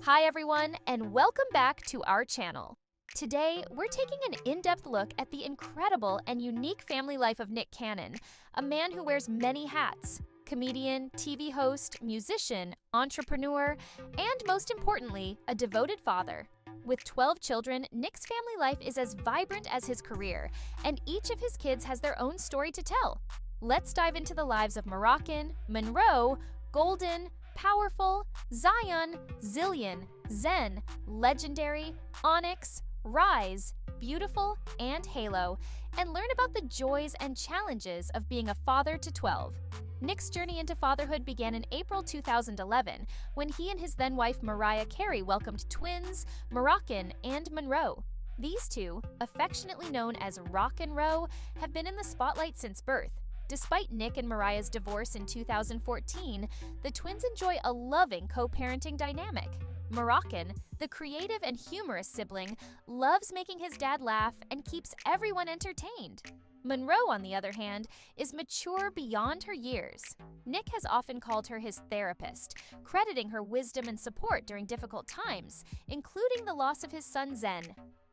Hi everyone, and welcome back to our channel. Today, we're taking an in-depth look at the incredible and unique family life of Nick Cannon, a man who wears many hats: comedian, TV host, musician, entrepreneur, and most importantly, a devoted father. With 12 children, Nick's family life is as vibrant as his career, and each of his kids has their own story to tell. Let's dive into the lives of Moroccan, Monroe, Golden, Powerful, Zion, Zillion, Zen, Legendary, Onyx, Rise, Beautiful, and Halo, and learn about the joys and challenges of being a father to 12. Nick's journey into fatherhood began in April 2011, when he and his then-wife Mariah Carey welcomed twins, Moroccan and Monroe. These two, affectionately known as Roc and Roe, have been in the spotlight since birth. Despite Nick and Mariah's divorce in 2014, the twins enjoy a loving co-parenting dynamic. Moroccan, the creative and humorous sibling, loves making his dad laugh and keeps everyone entertained. Monroe, on the other hand, is mature beyond her years. Nick has often called her his therapist, crediting her wisdom and support during difficult times, including the loss of his son Zen.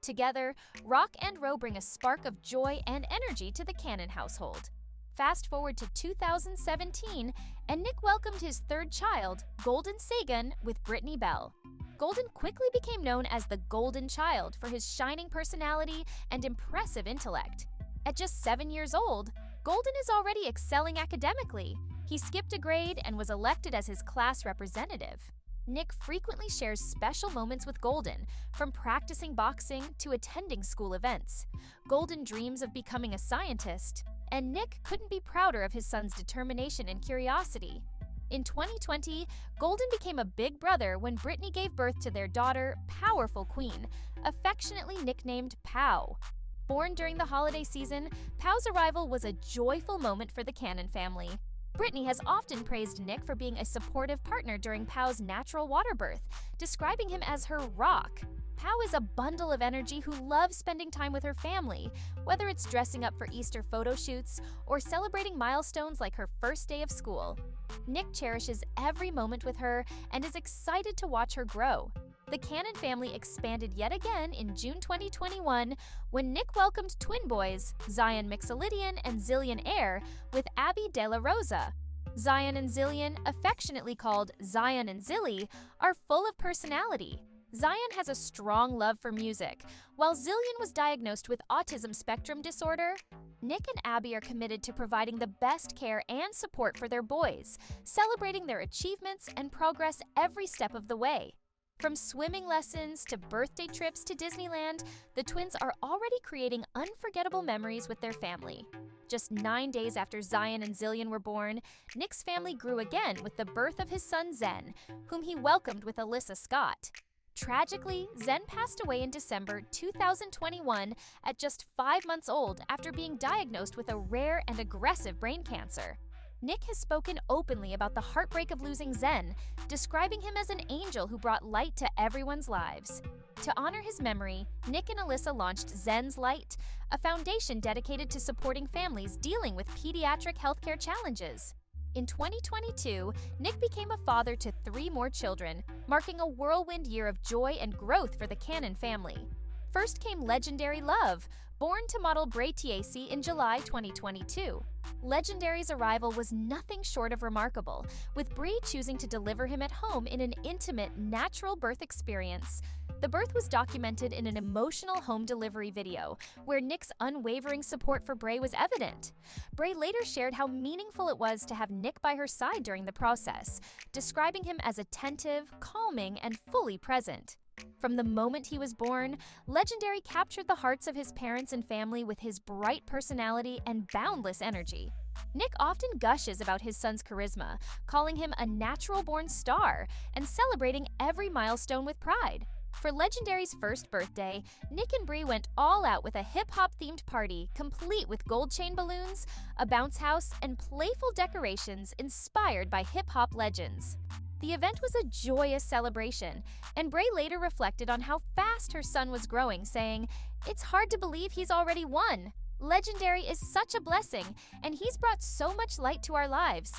Together, Roc and Roe bring a spark of joy and energy to the Cannon household. Fast forward to 2017, and Nick welcomed his third child, Golden Sagan, with Brittany Bell. Golden quickly became known as the Golden Child for his shining personality and impressive intellect. At just 7 years old, Golden is already excelling academically. He skipped a grade and was elected as his class representative. Nick frequently shares special moments with Golden, from practicing boxing to attending school events. Golden dreams of becoming a scientist, and Nick couldn't be prouder of his son's determination and curiosity. In 2020, Golden became a big brother when Brittany gave birth to their daughter, Powerful Queen, affectionately nicknamed Pow. Born during the holiday season, Pow's arrival was a joyful moment for the Cannon family. Brittany has often praised Nick for being a supportive partner during Pow's natural water birth, describing him as her rock. Pow is a bundle of energy who loves spending time with her family, whether it's dressing up for Easter photo shoots or celebrating milestones like her first day of school. Nick cherishes every moment with her and is excited to watch her grow. The Cannon family expanded yet again in June 2021 when Nick welcomed twin boys, Zion Mixolydian and Zillion Air, with Abby De La Rosa. Zion and Zillion, affectionately called Zion and Zilly, are full of personality. Zion has a strong love for music, while Zillion was diagnosed with autism spectrum disorder. Nick and Abby are committed to providing the best care and support for their boys, celebrating their achievements and progress every step of the way. From swimming lessons to birthday trips to Disneyland, the twins are already creating unforgettable memories with their family. Just 9 days after Zion and Zillion were born, Nick's family grew again with the birth of his son Zen, whom he welcomed with Alyssa Scott. Tragically, Zen passed away in December 2021 at just 5 months old after being diagnosed with a rare and aggressive brain cancer. Nick has spoken openly about the heartbreak of losing Zen, describing him as an angel who brought light to everyone's lives. To honor his memory, Nick and Alyssa launched Zen's Light, a foundation dedicated to supporting families dealing with pediatric healthcare challenges. In 2022, Nick became a father to 3 more children, marking a whirlwind year of joy and growth for the Cannon family. First came Legendary Love, born to model Bray Tiesi in July 2022. Legendary's arrival was nothing short of remarkable, with Bray choosing to deliver him at home in an intimate, natural birth experience. The birth was documented in an emotional home delivery video, where Nick's unwavering support for Bray was evident. Bray later shared how meaningful it was to have Nick by her side during the process, describing him as attentive, calming, and fully present. From the moment he was born, Legendary captured the hearts of his parents and family with his bright personality and boundless energy. Nick often gushes about his son's charisma, calling him a natural-born star and celebrating every milestone with pride. For Legendary's first birthday, Nick and Brie went all out with a hip-hop themed party complete with gold chain balloons, a bounce house, and playful decorations inspired by hip-hop legends. The event was a joyous celebration, and Bray later reflected on how fast her son was growing, saying, "It's hard to believe he's already 1. Legendary is such a blessing, and he's brought so much light to our lives."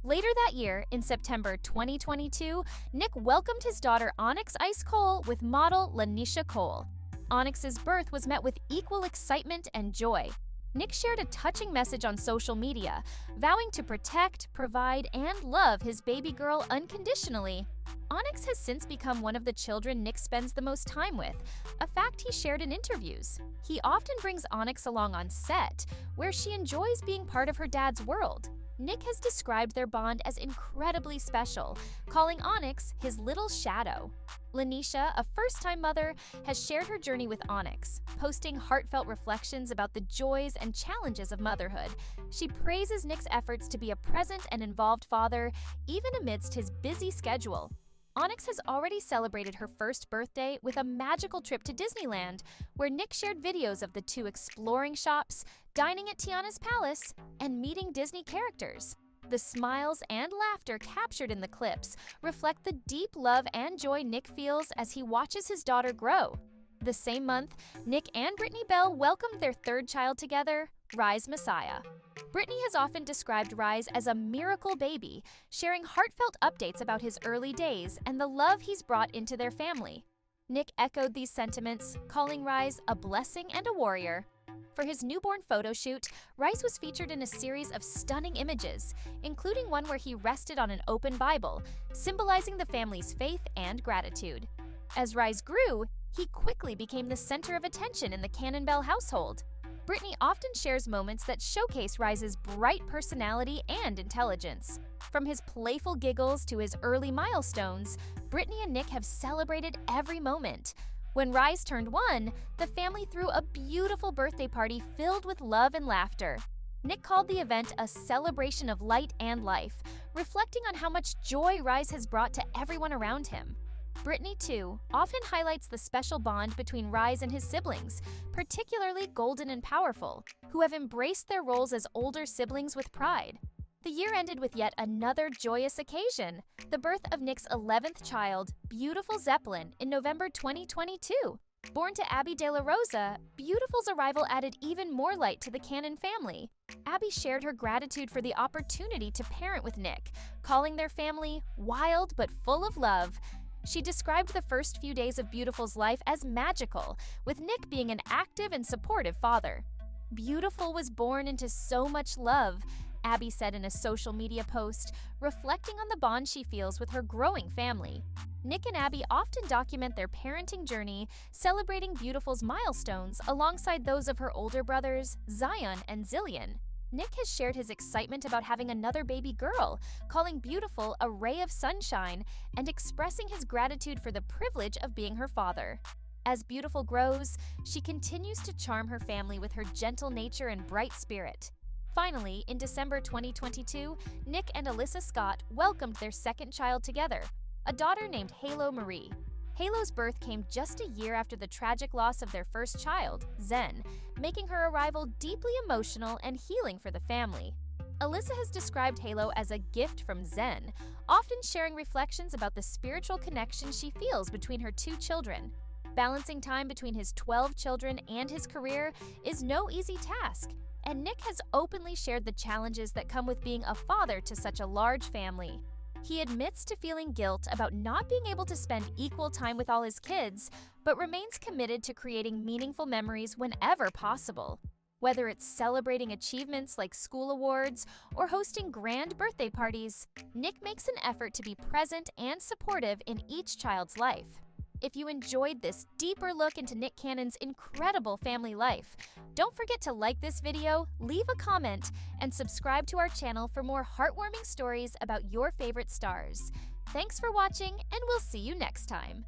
Later that year, in September 2022, Nick welcomed his daughter Onyx Ice Cole with model Lanisha Cole. Onyx's birth was met with equal excitement and joy. Nick shared a touching message on social media, vowing to protect, provide, and love his baby girl unconditionally. Onyx has since become one of the children Nick spends the most time with, a fact he shared in interviews. He often brings Onyx along on set, where she enjoys being part of her dad's world. Nick has described their bond as incredibly special, calling Onyx his little shadow. Lanisha, a first-time mother, has shared her journey with Onyx, posting heartfelt reflections about the joys and challenges of motherhood. She praises Nick's efforts to be a present and involved father, even amidst his busy schedule. Onyx has already celebrated her first birthday with a magical trip to Disneyland, where Nick shared videos of the two exploring shops, dining at Tiana's palace, and meeting Disney characters. The smiles and laughter captured in the clips reflect the deep love and joy Nick feels as he watches his daughter grow. The same month, Nick and Brittany Bell welcomed their third child together, Rise Messiah. Brittany has often described Rise as a miracle baby, sharing heartfelt updates about his early days and the love he's brought into their family. Nick echoed these sentiments, calling Rise a blessing and a warrior. For his newborn photo shoot, Rise was featured in a series of stunning images, including one where he rested on an open Bible, symbolizing the family's faith and gratitude. As Rise grew, he quickly became the center of attention in the Cannon Bell household. Brittany often shares moments that showcase Rise's bright personality and intelligence. From his playful giggles to his early milestones, Brittany and Nick have celebrated every moment. When Rise turned 1, the family threw a beautiful birthday party filled with love and laughter. Nick called the event a celebration of light and life, reflecting on how much joy Rise has brought to everyone around him. Brittany, too, often highlights the special bond between Rise and his siblings, particularly Golden and Powerful, who have embraced their roles as older siblings with pride. The year ended with yet another joyous occasion, the birth of Nick's 11th child, Beautiful Zeppelin, in November 2022. Born to Abby De La Rosa, Beautiful's arrival added even more light to the Cannon family. Abby shared her gratitude for the opportunity to parent with Nick, calling their family wild but full of love. She described the first few days of Beautiful's life as magical, with Nick being an active and supportive father. Beautiful was born into so much love, Abby said in a social media post, reflecting on the bond she feels with her growing family. Nick and Abby often document their parenting journey, celebrating Beautiful's milestones alongside those of her older brothers, Zion and Zillion. Nick has shared his excitement about having another baby girl, calling Beautiful a ray of sunshine and expressing his gratitude for the privilege of being her father. As Beautiful grows, she continues to charm her family with her gentle nature and bright spirit. Finally, in December 2022, Nick and Alyssa Scott welcomed their second child together, a daughter named Halo Marie. Halo's birth came just a year after the tragic loss of their first child, Zen, making her arrival deeply emotional and healing for the family. Alyssa has described Halo as a gift from Zen, often sharing reflections about the spiritual connection she feels between her two children. Balancing time between his 12 children and his career is no easy task, and Nick has openly shared the challenges that come with being a father to such a large family. He admits to feeling guilt about not being able to spend equal time with all his kids, but remains committed to creating meaningful memories whenever possible. Whether it's celebrating achievements like school awards or hosting grand birthday parties, Nick makes an effort to be present and supportive in each child's life. If you enjoyed this deeper look into Nick Cannon's incredible family life, don't forget to like this video, leave a comment, and subscribe to our channel for more heartwarming stories about your favorite stars. Thanks for watching, and we'll see you next time.